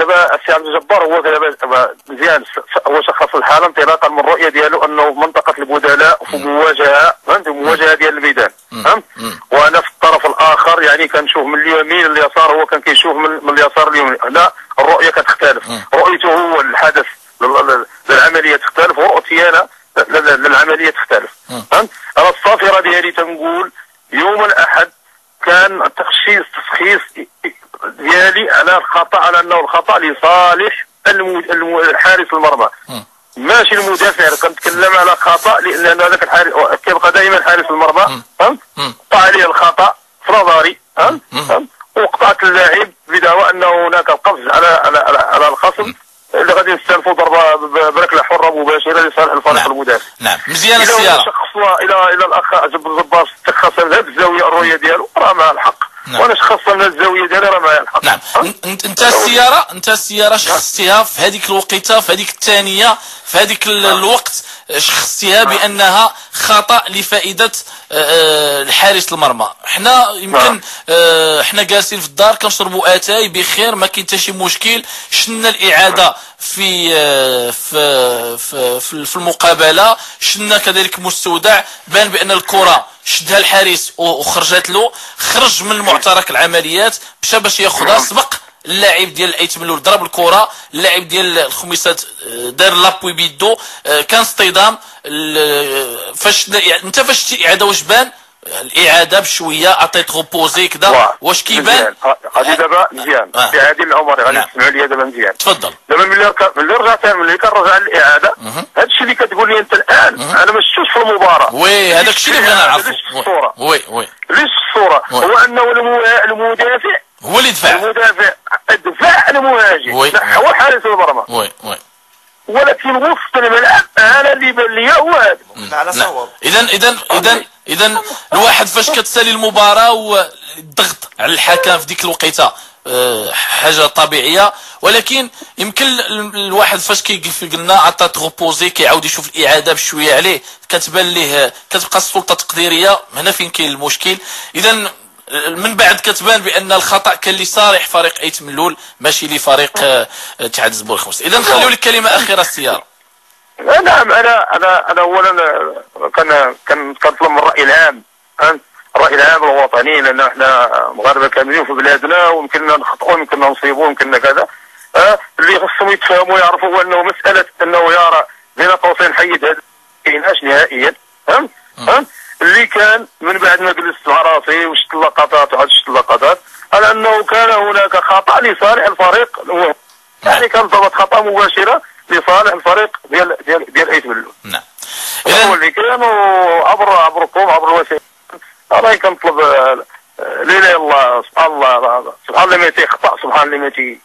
دابا السي عبد الجبار هو دابا مزيان، هو شخص الحاله انطلاقا من الرؤيه ديالو انه في منطقه البدلاء في مواجهه، فهمت، مواجهه ديال الميدان، فهمت. وانا في الطرف الاخر يعني كنشوف من اليمين لليسار، هو كان كيشوف من اليسار لليمين. هنا الرؤيه كتختلف، رؤيته هو للحدث للعمليه تختلف، ورؤيتي انا للعمليه تختلف، فهمت. انا الصافره ديالي تنقول يوم الاحد كان تشخيص ديالي على الخطا، على انه الخطا لصالح حارس المرمى ماشي المدافع. كنتكلم على خطا لان هذاك الحارس كيبقى دائما حارس المرمى، فهمت. وقع عليه الخطا في نظري، فهمت، وقطعت اللاعب بدعوى انه هناك القفز على الخصم اللي غادي نستلفوا ضربه بركله حره مباشره لصالح الفريق المدافع. نعم مزيان السياره. الى الاخ الزباص تخصص هذه الزاويه الرؤيه ديالو راه مع الحق. وانا شخصا من الزاويه ديالي راه معايا الحق. نعم. انت السياره شخصتيها في هذيك الوقيته، في هذيك الثانيه، في هذيك الوقت شخصتيها بانها خطا لفائده الحارس المرمى. حنا يمكن حنا جالسين في الدار كنشربوا اتاي بخير، ما كاين حتى شي مشكل. شفنا الاعاده في في في, في المقابله، شفنا كذلك مستودع بان بان الكره شدها الحارس وخرجت له، خرج من معترك العمليات مشى باش ياخذها، سبق اللاعب ديال الايت ملول ضرب الكره، اللاعب ديال الخميسات دار لابوي بيدو، كان اصطدام. فاش انت فاش شتي اعاده واش بان الاعاده بشويه عطيت روبوزي كذا واش كيبان؟ غادي دابا مزيان في هذه العمر غادي تسمعوا لي دابا مزيان. تفضل. دابا ملي رجعت ملي كنرجع للاعاده، هذا الشيء اللي كتقول لي انت الان انا ما شفتوش في المباراه. وي هذاك الشيء اللي بغينا نعرفو. وي ليش الصوره هو انه المدافع هو اللي دفع، المدافع دفع المهاجم نحو حارس المرمى. وي ولكن وسط الملعب انا اللي بان لي هو هذا على صواب. اذا الواحد فاش كتسالي المباراه والضغط على الحكم في ديك الوقيته حاجه طبيعيه، ولكن يمكن الواحد فاش قلنا عطى تروبوزي كيعاود يشوف الاعاده بشويه عليه، كتبان ليه كتبقى السلطه التقديريه هنا فين كاين المشكل. اذا من بعد كتبان بان الخطا كان لصالح فريق ايت ملول ماشي لفريق اتحاد الزبور الخمس. اذا نخليو لك كلمه اخيره السياره. نعم انا اولا كنطلب من الراي العام، الراي العام الوطني، لان احنا مغاربه كاملين في بلادنا ويمكننا نخطئوا يمكننا نصيبوا يمكننا كذا، اللي خصهم يتفهموا يعرفوا انه مساله انه يرى بين قوسين حيد هذا ما كايناش نهائيا، فهمت. اللي كان من بعد ما جلست مع راسي وشفت اللقطات على انه كان هناك خطا لصالح الفريق، يعني كان ضربه خطا مباشره لصالح الفريق ديال ايت ملول. نعم. هو اللي كانوا عبركم عبر الوسائل. انا كنطلب لا اله الا الله، سبحان الله ما تيخطا، سبحان الله ما تي